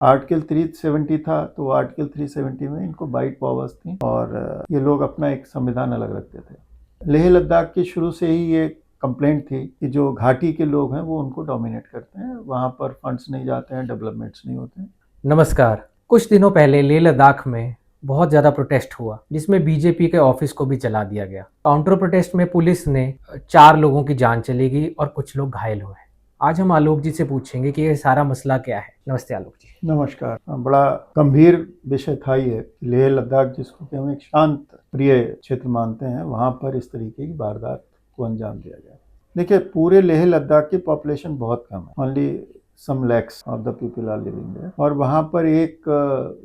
Article 370 था, तो article 370 में इनको बाइट पावर्स थी और ये लोग अपना एक संविधान अलग रखते थे। लेह लद्दाख की शुरू से ही ये कंप्लेंट थी कि जो घाटी के लोग हैं वो उनको डोमिनेट करते हैं, वहाँ पर फंड्स नहीं जाते हैं, डेवलपमेंट्स नहीं होते हैं। नमस्कार। कुछ दिनों पहले लेह लद्दाख में बहुत ज़्यादा प्रोटेस्ट हुआ, जिसमें बीजेपी के ऑफिस को भी जला दिया गया। काउंटर प्रोटेस्ट में पुलिस ने 4 लोगों की जान चली गई और कुछ लोग घायल हुए। आज हम आलोक जी से पूछेंगे कि ये सारा मसला क्या है। नमस्ते आलोक जी। नमस्कार। बड़ा गंभीर विषय था ये। लेह लद्दाख, जिसको कि हम एक शांत प्रिय क्षेत्र मानते हैं, वहाँ पर इस तरीके की वारदात को अंजाम दिया गया। देखिए, पूरे लेह लद्दाख की पॉपुलेशन बहुत कम है, only some lakhs of the people are living there, और वहाँ पर एक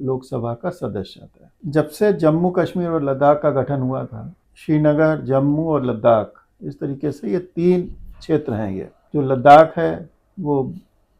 लोकसभा का सदस्य आता है। जब से जम्मू कश्मीर और लद्दाख का गठन हुआ था, श्रीनगर, जम्मू और लद्दाख, इस तरीके से ये 3 क्षेत्र हैं। ये जो लद्दाख है वो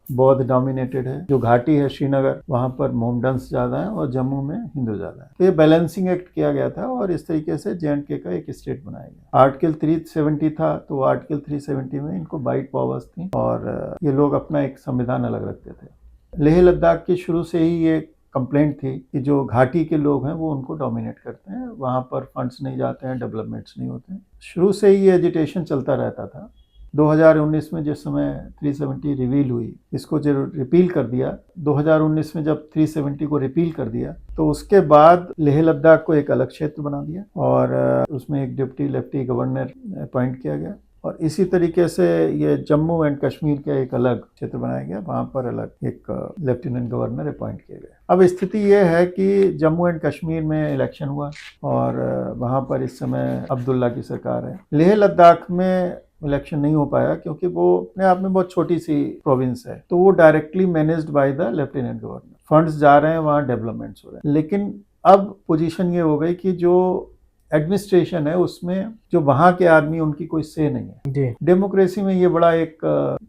बौद्ध डोमिनेटेड है, जो घाटी है श्रीनगर, वहाँ पर मोमडन्स ज़्यादा है और जम्मू में हिंदू ज़्यादा है। तो ये बैलेंसिंग एक्ट किया गया था और इस तरीके से JNK का एक स्टेट बनाया गया। आर्टिकल 370 था, तो आर्टिकल 370 में इनको बाइट पावर्स थी और ये लोग अपना एक संविधान अलग रखते थे। लेह लद्दाख की शुरू से ही ये कंप्लेंट थी कि जो घाटी के लोग हैं वो उनको डोमिनेट करते हैं, वहाँ पर फंड्स नहीं जाते हैं, डेवलपमेंट्स नहीं होते हैं। शुरू से ही ये एजिटेशन चलता रहता था। 2019 में जिस समय 370 रिवील हुई, इसको जो रिपील कर दिया, 2019 में जब 370 को रिपील कर दिया, तो उसके बाद लेह लद्दाख को एक अलग क्षेत्र बना दिया और उसमें एक डिप्टी लेफ्टी गवर्नर अपॉइंट किया गया। और इसी तरीके से ये जम्मू एंड कश्मीर का एक अलग क्षेत्र बनाया गया, वहाँ पर अलग एक लेफ्टिनेंट गवर्नर अपॉइंट किए गए। अब स्थिति ये है कि जम्मू एंड कश्मीर में इलेक्शन हुआ और वहाँ पर इस समय अब्दुल्ला की सरकार है। लेह लद्दाख में इलेक्शन नहीं हो पाया क्योंकि वो अपने आप में बहुत छोटी सी प्रोविंस है, तो वो directly managed by the lieutenant governor. Funds जा रहे हैं, वहाँ डेवलपमेंट्स हो रहे हैं, लेकिन अब पोजीशन ये हो गई कि जो एडमिनिस्ट्रेशन है उसमें जो वहाँ के आदमी, उनकी कोई से नहीं है। डेमोक्रेसी में ये बड़ा एक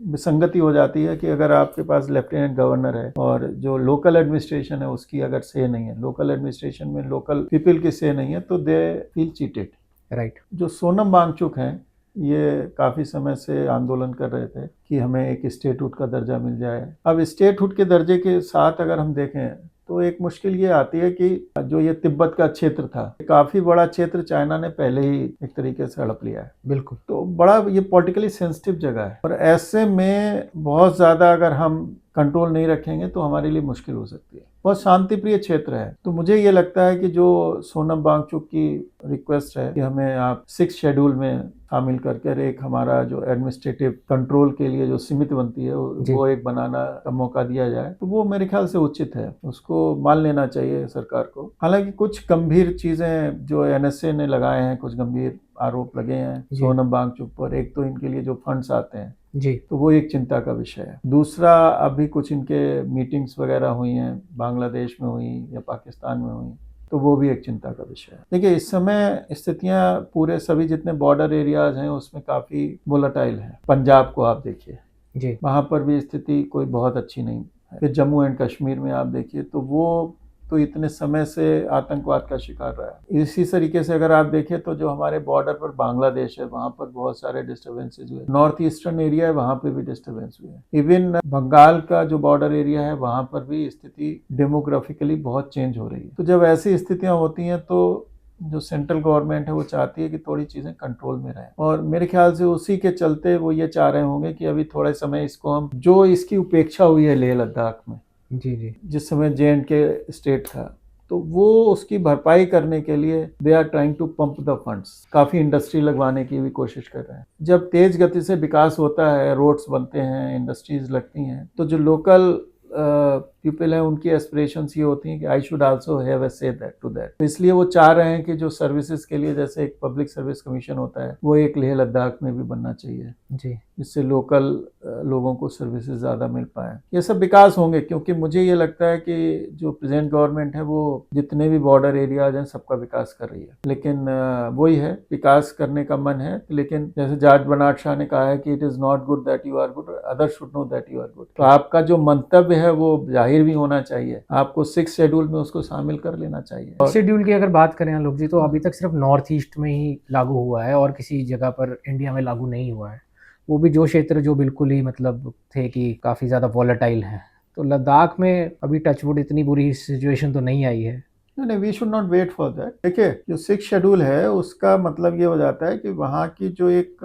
विसंगति हो जाती है कि अगर आपके पास लेफ्टिनेंट गवर्नर है और जो लोकल एडमिनिस्ट्रेशन है उसकी अगर से नहीं है, लोकल एडमिनिस्ट्रेशन में लोकल पीपल की से नहीं है, तो दे फील चीटेड। राइट। जो सोनम वांगचुक हैं, ये काफ़ी समय से आंदोलन कर रहे थे कि हमें एक स्टेटहुड का दर्जा मिल जाए। अब स्टेटहुड के दर्जे के साथ अगर हम देखें तो एक मुश्किल ये आती है कि जो ये तिब्बत का क्षेत्र था, काफ़ी बड़ा क्षेत्र चाइना ने पहले ही एक तरीके से हड़प लिया है। बिल्कुल। तो बड़ा ये पॉलिटिकली सेंसिटिव जगह है और ऐसे में बहुत ज़्यादा अगर हम कंट्रोल नहीं रखेंगे तो हमारे लिए मुश्किल हो सकती है। बहुत शांतिप्रिय क्षेत्र है, तो मुझे ये लगता है कि जो सोनम वांगचुक की रिक्वेस्ट है कि हमें आप 6 शेड्यूल में शामिल करके एक हमारा जो एडमिनिस्ट्रेटिव कंट्रोल के लिए जो समिति बनती है वो एक बनाना का मौका दिया जाए, तो वो मेरे ख्याल से उचित है, उसको मान लेना चाहिए सरकार को। हालांकि कुछ गंभीर चीज़ें जो NSA ने लगाए हैं, कुछ गंभीर आरोप लगे हैं सोनम वांगचुक पर। एक तो इनके लिए जो फंड्स आते हैं जी, तो वो एक चिंता का विषय है। दूसरा, अभी कुछ इनके मीटिंग्स वगैरह हुई हैं, बांग्लादेश में हुई या पाकिस्तान में हुई, तो वो भी एक चिंता का विषय है। देखिए, इस समय स्थितियां पूरे सभी जितने बॉर्डर एरियाज हैं उसमें काफ़ी वोलेटाइल है। पंजाब को आप देखिए जी, वहाँ पर भी स्थिति कोई बहुत अच्छी नहीं है। फिर जम्मू एंड कश्मीर में आप देखिए तो वो तो इतने समय से आतंकवाद का शिकार रहा है। इसी तरीके से अगर आप देखें तो जो हमारे बॉर्डर पर बांग्लादेश है, वहाँ पर बहुत सारे डिस्टर्बेंसेज हुए। नॉर्थ ईस्टर्न एरिया है, वहाँ पे भी डिस्टर्बेंस हुए। इवन बंगाल का जो बॉर्डर एरिया है, वहाँ पर भी स्थिति डेमोग्राफिकली बहुत चेंज हो रही है। तो जब ऐसी स्थितियाँ होती हैं तो जो सेंट्रल गवर्नमेंट है वो चाहती है कि थोड़ी चीज़ें कंट्रोल में रहें, और मेरे ख्याल से उसी के चलते वो ये चाह रहे होंगे कि अभी थोड़े समय इसको हम, जो इसकी उपेक्षा हुई है लेह लद्दाख में जी, जिस समय JNK स्टेट था, तो वो उसकी भरपाई करने के लिए they are trying to pump the funds. काफ़ी इंडस्ट्री लगवाने की भी कोशिश कर रहे हैं। जब तेज गति से विकास होता है, रोड्स बनते हैं, इंडस्ट्रीज लगती हैं, तो जो लोकल पीपल हैं उनकी एस्पिरेशंस ये होती हैं कि I should also have a say that to that. तो इसलिए वो चाह रहे हैं कि जो सर्विसेज के लिए जैसे एक पब्लिक सर्विस कमीशन होता है, वो एक लेह लद्दाख में भी बनना चाहिए जी, जिससे लोकल लोगों को सर्विसेज ज़्यादा मिल पाए। ये सब विकास होंगे, क्योंकि मुझे ये लगता है कि जो प्रेजेंट गवर्नमेंट है वो जितने भी बॉर्डर एरियाज हैं सबका विकास कर रही है, लेकिन वही है, विकास करने का मन है, लेकिन जैसे जॉर्ज बर्नार्ड शॉ ने कहा है कि it is not good that you are good, other should know that you are good. तो आपका जो मंतव्य है वो जाहिर भी होना चाहिए, आपको 6 शेड्यूल में उसको शामिल कर लेना चाहिए। शेड्यूल की अगर बात करें आलोक जी, तो अभी तक सिर्फ नॉर्थ ईस्ट में ही लागू हुआ है और किसी जगह पर इंडिया में लागू नहीं हुआ है। वो भी जो क्षेत्र जो बिल्कुल ही मतलब थे कि काफ़ी ज़्यादा वॉलेटाइल हैं, तो लद्दाख में अभी टचवुड इतनी बुरी सिचुएशन तो नहीं आई है। नहीं, we should not wait for that. देखिए, जो 6 शेड्यूल है उसका मतलब ये हो जाता है कि वहाँ की जो एक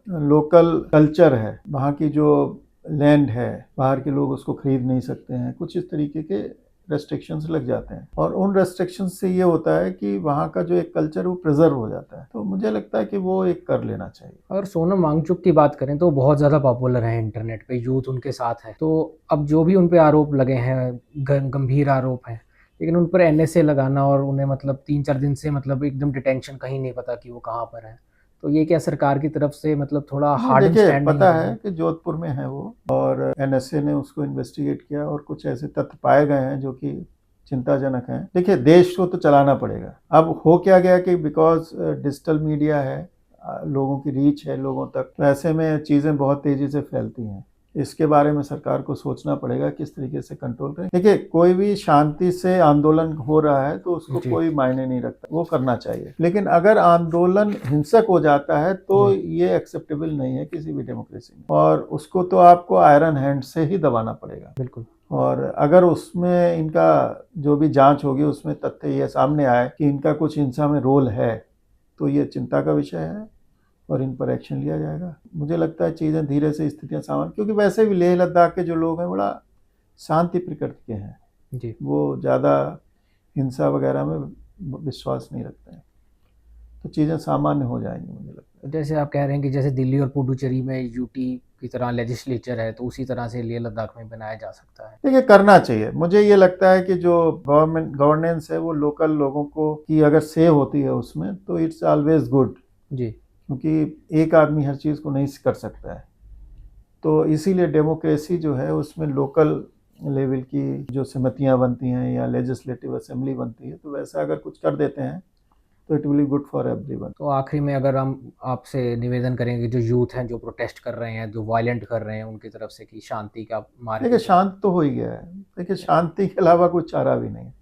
लोकल कल्चर है, वहाँ की जो लैंड है, बाहर के लोग उसको खरीद नहीं सकते हैं, कुछ इस तरीके के रेस्ट्रिक्शंस लग जाते हैं, और उन रेस्ट्रिक्शंस से ये होता है कि वहाँ का जो एक कल्चर वो प्रिजर्व हो जाता है। तो मुझे लगता है कि वो एक कर लेना चाहिए। और सोनम वांगचुक की बात करें तो बहुत ज़्यादा पॉपुलर है इंटरनेट पे, यूथ उनके साथ है। तो अब जो भी उन पे आरोप लगे हैं, गंभीर आरोप हैं, लेकिन उन पर एनएसए लगाना और उन्हें मतलब 3-4 दिन से मतलब एकदम डिटेंशन, कहीं नहीं पता कि वो कहाँ पर है, तो ये क्या सरकार की तरफ से मतलब थोड़ा नहीं, हार्ड देखिए, स्टैंड नहीं पता हो है कि जोधपुर में है वो, और एनएसए ने उसको इन्वेस्टिगेट किया और कुछ ऐसे तथ्य पाए गए हैं जो कि चिंताजनक हैं। देखिए, देश को तो चलाना पड़ेगा। अब हो क्या गया कि बिकॉज डिजिटल मीडिया है, लोगों की रीच है लोगों तक, तो ऐसे में चीज़ें बहुत तेज़ी से फैलती हैं। इसके बारे में सरकार को सोचना पड़ेगा किस तरीके से कंट्रोल करें। देखिए, कोई भी शांति से आंदोलन हो रहा है तो उसको जी। कोई मायने नहीं रखता, वो करना चाहिए। लेकिन अगर आंदोलन हिंसक हो जाता है तो ये एक्सेप्टेबल नहीं है किसी भी डेमोक्रेसी में, और उसको तो आपको आयरन हैंड से ही दबाना पड़ेगा। बिल्कुल। और अगर उसमें इनका जो भी जांच होगी उसमें तथ्य ये सामने आए कि इनका कुछ हिंसा में रोल है, तो ये चिंता का विषय है और इन पर एक्शन लिया जाएगा। मुझे लगता है चीज़ें धीरे से, स्थितियां सामान्य, क्योंकि वैसे भी लेह लद्दाख के जो लोग हैं बड़ा शांति प्रकृति के हैं, जी। वो ज़्यादा हिंसा वगैरह में विश्वास नहीं रखते हैं, तो चीज़ें सामान्य हो जाएंगी मुझे लगता है। जैसे आप कह रहे हैं कि जैसे दिल्ली और पुडुचेरी में यूटी की तरह लेजिस्लेचर है, तो उसी तरह से लेह लद्दाख में बनाया जा सकता है। देखिए, करना चाहिए। मुझे ये लगता है कि जो गवर्नेंस है वो लोकल लोगों को की अगर से होती है उसमें, तो इट्स ऑलवेज गुड, जी। क्योंकि एक आदमी हर चीज़ को नहीं कर सकता है। तो इसीलिए डेमोक्रेसी जो है उसमें लोकल लेवल की जो समितियां बनती हैं या लेजिस्लेटिव असेंबली बनती है, तो वैसा अगर कुछ कर देते हैं तो it will be good for everyone. तो आखिरी में अगर हम आपसे निवेदन करेंगे, जो यूथ हैं जो प्रोटेस्ट कर रहे हैं, जो वायलेंट कर रहे हैं, उनकी तरफ से कि शांति का मार्ग देखिए, की तरफ। शांत तो हो ही गया है। देखिए, शांति के अलावा कोई चारा भी नहीं है,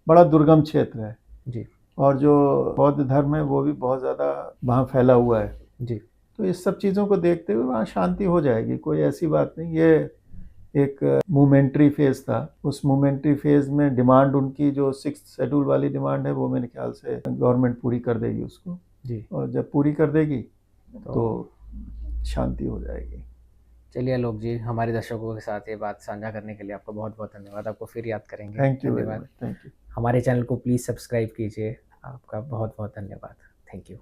बड़ा दुर्गम क्षेत्र है, जी। और जो बौद्ध धर्म है वो भी बहुत ज़्यादा वहाँ फैला हुआ है। जी। तो इस सब चीज़ों को देखते हुए वहाँ शांति हो जाएगी, कोई ऐसी बात नहीं। ये एक मोमेंट्री फेज था, उस मोमेंट्री फेज में डिमांड उनकी जो 6th शेड्यूल वाली डिमांड है वो मेरे ख्याल से गवर्नमेंट पूरी कर देगी उसको, जी। और जब पूरी कर देगी तो शांति हो जाएगी। चलिए आलोक जी, हमारे दर्शकों के साथ ये बात साझा करने के लिए आपका बहुत बहुत धन्यवाद। आपको फिर याद करेंगे। थैंक यू वेरी धन्यवाद। मच। Thank you. हमारे चैनल को प्लीज़ सब्सक्राइब कीजिए। आपका बहुत बहुत धन्यवाद। Thank you.